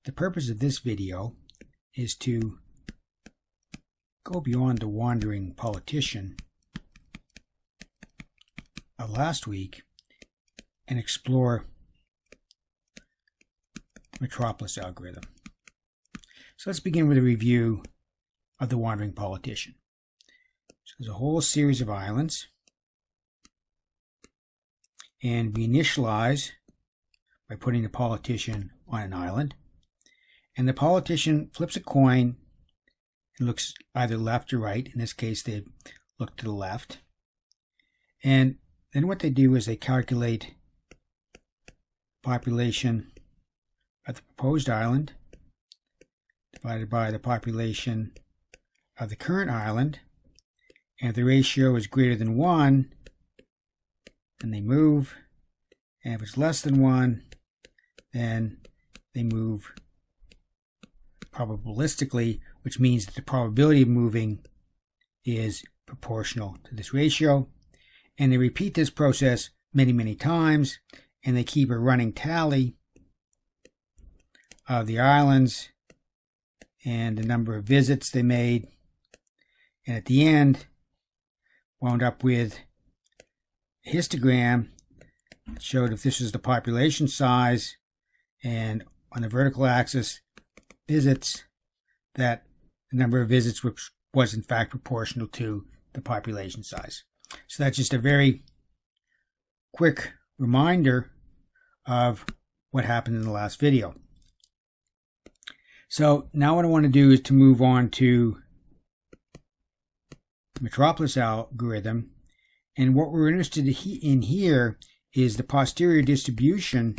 The purpose of this video is to go beyond the wandering politician of last week and explore the Metropolis algorithm. So let's begin with a review of the wandering politician. So there's a whole series of islands, and we initialize by putting the politician on an island, and the politician flips a coin and looks either left or right. In this case, they look to the left. And then what they do is they calculate population of the proposed island divided by the population of the current island, and if the ratio is greater than 1, then they move, and if it's less than 1, then they move probabilistically, which means that the probability of moving is proportional to this ratio. And they repeat this process many times, and they keep a running tally of the islands and the number of visits they made, and at the end wound up with a histogram that showed if this is the population size, and on the vertical axis visits, that the number of visits was in fact proportional to the population size. So that's just a very quick reminder of what happened in the last video. So now what I want to do is to move on to the Metropolis algorithm, and what we're interested in here is the posterior distribution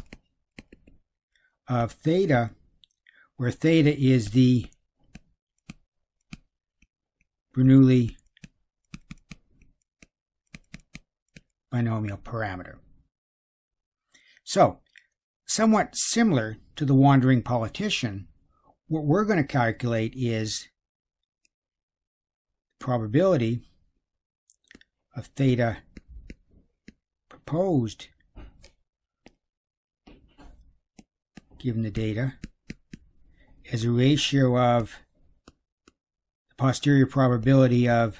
of theta, where theta is the Bernoulli binomial parameter. So, somewhat similar to the wandering politician, what we're going to calculate is the probability of theta proposed given the data as a ratio of the posterior probability of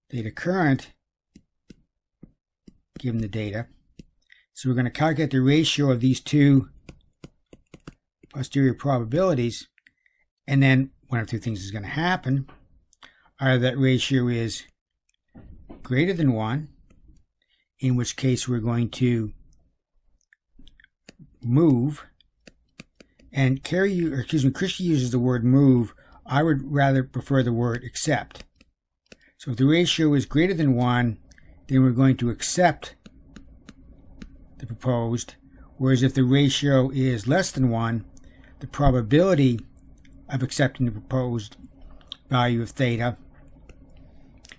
theta current given the data. So we're going to calculate the ratio of these two posterior probabilities, and then one of two things is going to happen. Either that ratio is greater than 1, in which case we're going to move, and Christy uses the word move. I would rather prefer the word accept. So if the ratio is greater than 1, then we're going to accept the proposed, whereas if the ratio is less than 1, the probability of accepting the proposed value of theta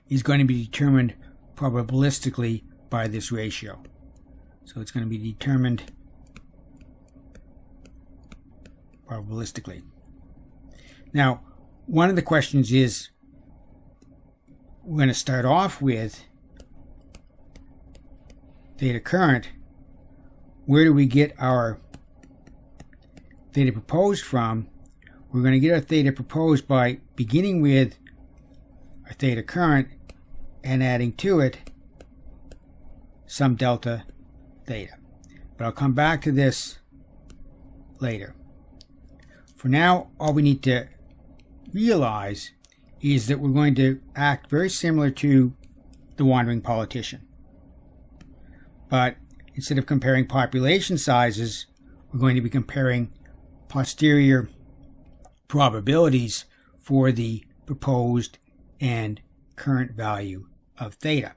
is going to be determined probabilistically by this ratio. So it's going to be determined probabilistically. Now, one of the questions is, we're going to start off with theta current. Where do we get our theta proposed from? We're going to get our theta proposed by beginning with our theta current and adding to it some delta theta. But I'll come back to this later. For now, all we need to realize is that we're going to act very similar to the wandering politician. But instead of comparing population sizes, we're going to be comparing posterior probabilities for the proposed and current value of theta.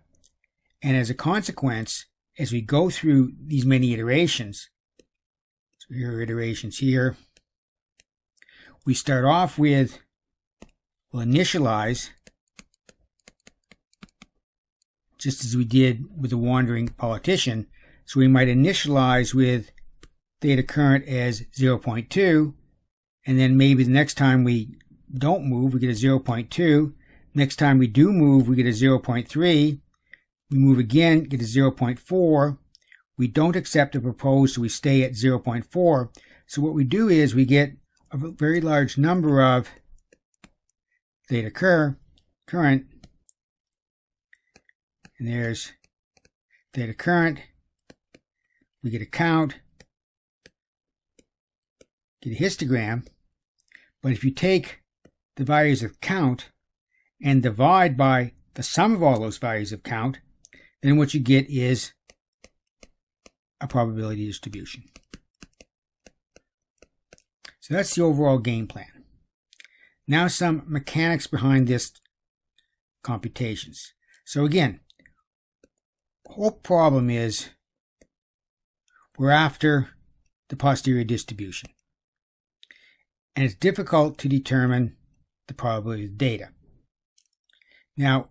And as a consequence, as we go through these many iterations, so here are iterations here, we start off with, we'll initialize, just as we did with the wandering politician. So we might initialize with theta current as 0.2, and then maybe the next time we don't move, we get a 0.2. Next time we do move, we get a 0.3. We move again, get a 0.4. We don't accept the proposed, so we stay at 0.4. So what we do is we get a very large number of theta current, and there's theta current. We get a count, get a histogram. But if you take the values of count and divide by the sum of all those values of count, then what you get is a probability distribution. So that's the overall game plan. Now some mechanics behind this computations. So again, the whole problem is we're after the posterior distribution. And it's difficult to determine the probability of the data. Now,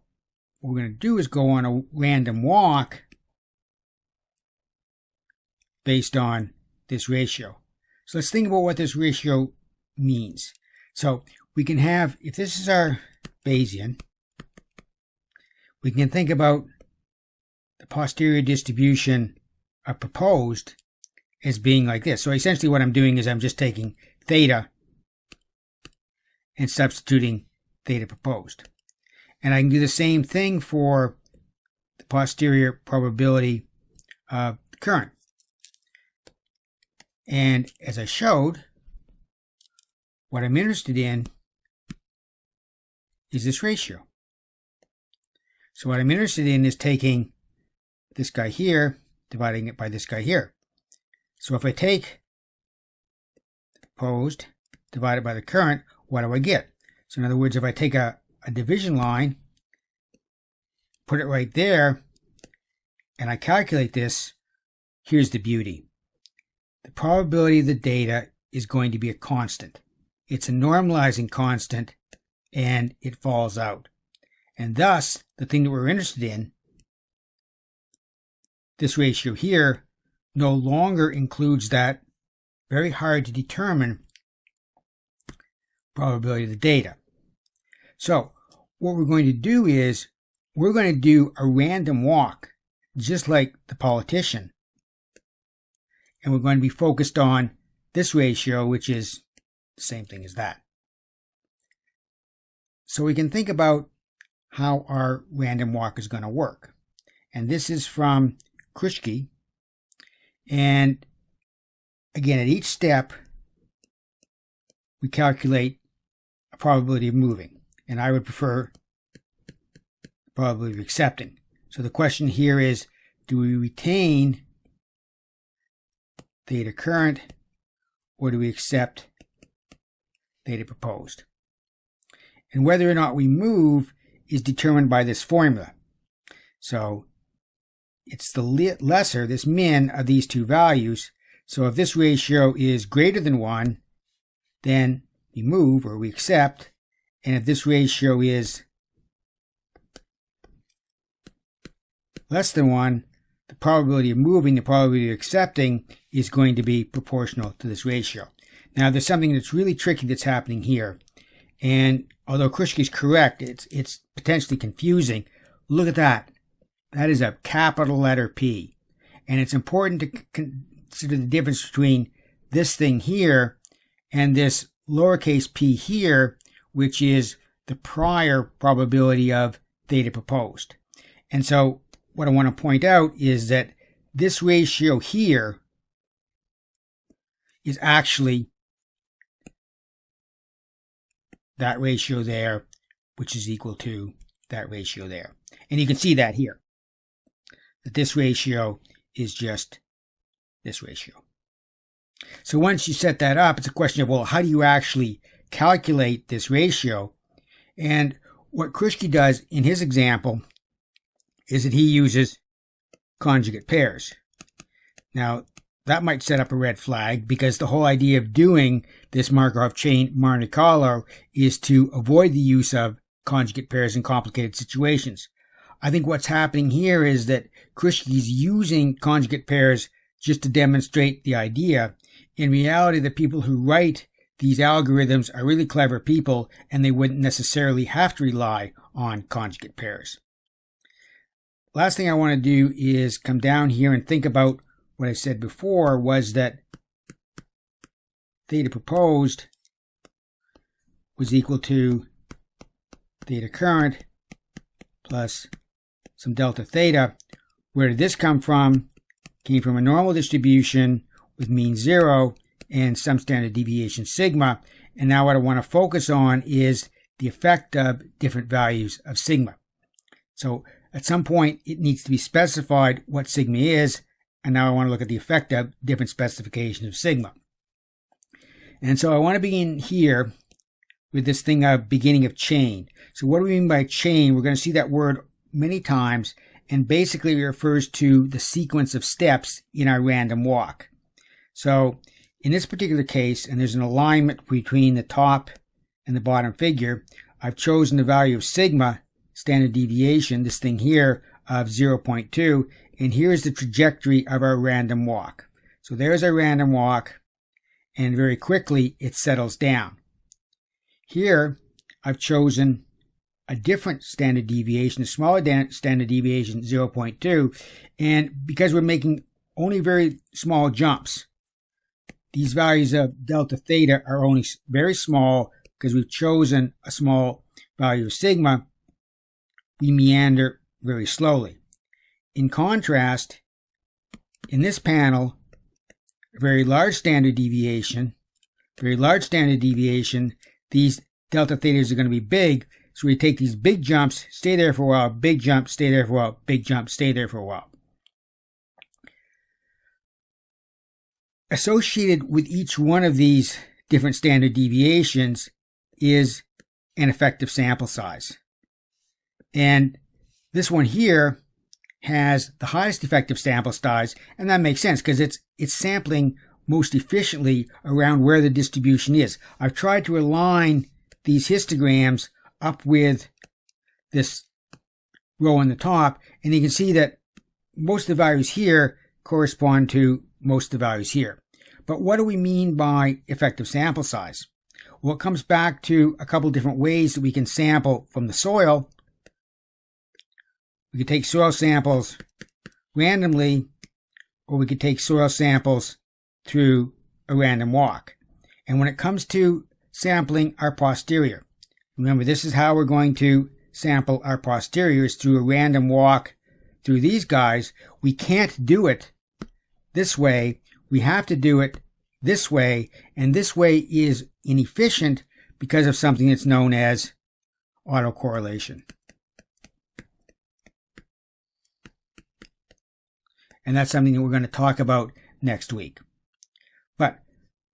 what we're going to do is go on a random walk based on this ratio. So let's think about what this ratio means. So we can have, if this is our Bayesian, we can think about the posterior distribution proposed as being like this. So essentially what I'm doing is I'm just taking theta and substituting theta proposed. And I can do the same thing for the posterior probability current. And as I showed, what I'm interested in is this ratio. So what I'm interested in is taking this guy here, dividing it by this guy here. So if I take the proposed divided by the current, what do I get? So in other words, if I take a division line, put it right there, and I calculate this, here's the beauty. The probability of the data is going to be a constant. It's a normalizing constant, and it falls out. And thus, the thing that we're interested in, this ratio here, no longer includes that very hard to determine probability of the data. So, what we're going to do is, we're going to do a random walk, just like the politician. And we're going to be focused on this ratio, which is the same thing as that. So we can think about how our random walk is going to work. And this is from Krishke. And again, at each step, we calculate a probability of moving. And I would prefer probability of accepting. So the question here is, do we retain theta current, or do we accept theta proposed? And whether or not we move is determined by this formula. So it's the lesser, this min, of these two values. So if this ratio is greater than 1, then we move or we accept. And if this ratio is less than 1, the probability of moving, the probability of accepting is going to be proportional to this ratio. Now, there's something that's really tricky that's happening here. And although Krishke is correct, it's potentially confusing. Look at that. That is a capital letter P. And it's important to consider the difference between this thing here and this lowercase p here, which is the prior probability of theta proposed. And so what I want to point out is that this ratio here is actually that ratio there, which is equal to that ratio there. And you can see that here, that this ratio is just this ratio. So once you set that up, it's a question of, well, how do you actually calculate this ratio? And what Krishke does in his example is that he uses conjugate pairs. Now, that might set up a red flag, because the whole idea of doing this Markov chain Monte Carlo is to avoid the use of conjugate pairs in complicated situations. I think what's happening here is that Krishke is using conjugate pairs just to demonstrate the idea. In reality, the people who write these algorithms are really clever people, and they wouldn't necessarily have to rely on conjugate pairs. Last thing I want to do is come down here and think about what I said before, was that theta proposed was equal to theta current plus some delta theta. Where did this come from? Came from a normal distribution with mean 0 and some standard deviation sigma. And now what I want to focus on is the effect of different values of sigma. So at some point it needs to be specified what sigma is, and now I want to look at the effect of different specifications of sigma. And so I want to begin here with this thing of beginning of chain. So what do we mean by chain? We're going to see that word many times, and basically it refers to the sequence of steps in our random walk. So in this particular case, and there's an alignment between the top and the bottom figure, I've chosen the value of sigma, standard deviation, this thing here, of 0.2, and here's the trajectory of our random walk. So there's our random walk, and very quickly it settles down. Here I've chosen a different standard deviation, a smaller standard deviation, 0.2, and because we're making only very small jumps, these values of delta theta are only very small because we've chosen a small value of sigma. We meander very slowly. In contrast, in this panel, a very large standard deviation, these delta thetas are going to be big, so we take these big jumps, stay there for a while, big jump, stay there for a while, big jump, stay there for a while. Associated with each one of these different standard deviations is an effective sample size. And this one here has the highest effective sample size, and that makes sense because it's sampling most efficiently around where the distribution is. I've tried to align these histograms up with this row on the top, and you can see that most of the values here correspond to most of the values here. But what do we mean by effective sample size? Well, it comes back to a couple different ways that we can sample from the soil. We could take soil samples randomly, or we could take soil samples through a random walk. And when it comes to sampling our posterior, remember this is how we're going to sample our posteriors, through a random walk through these guys. We can't do it this way. We have to do it this way, and this way is inefficient because of something that's known as autocorrelation. And that's something that we're going to talk about next week. But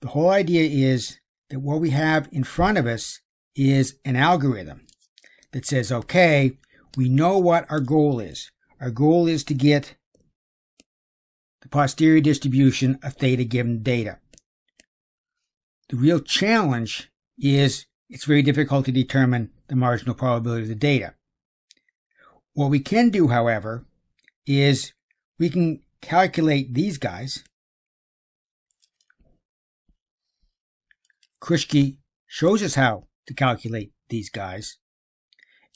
the whole idea is that what we have in front of us is an algorithm that says, okay, we know what our goal is. Our goal is to get the posterior distribution of theta given data. The real challenge is it's very difficult to determine the marginal probability of the data. What we can do, however, is we can calculate these guys. Krushke shows us how to calculate these guys,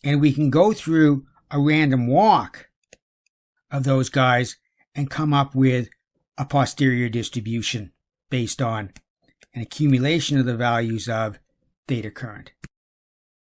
and we can go through a random walk of those guys and come up with a posterior distribution based on an accumulation of the values of theta current.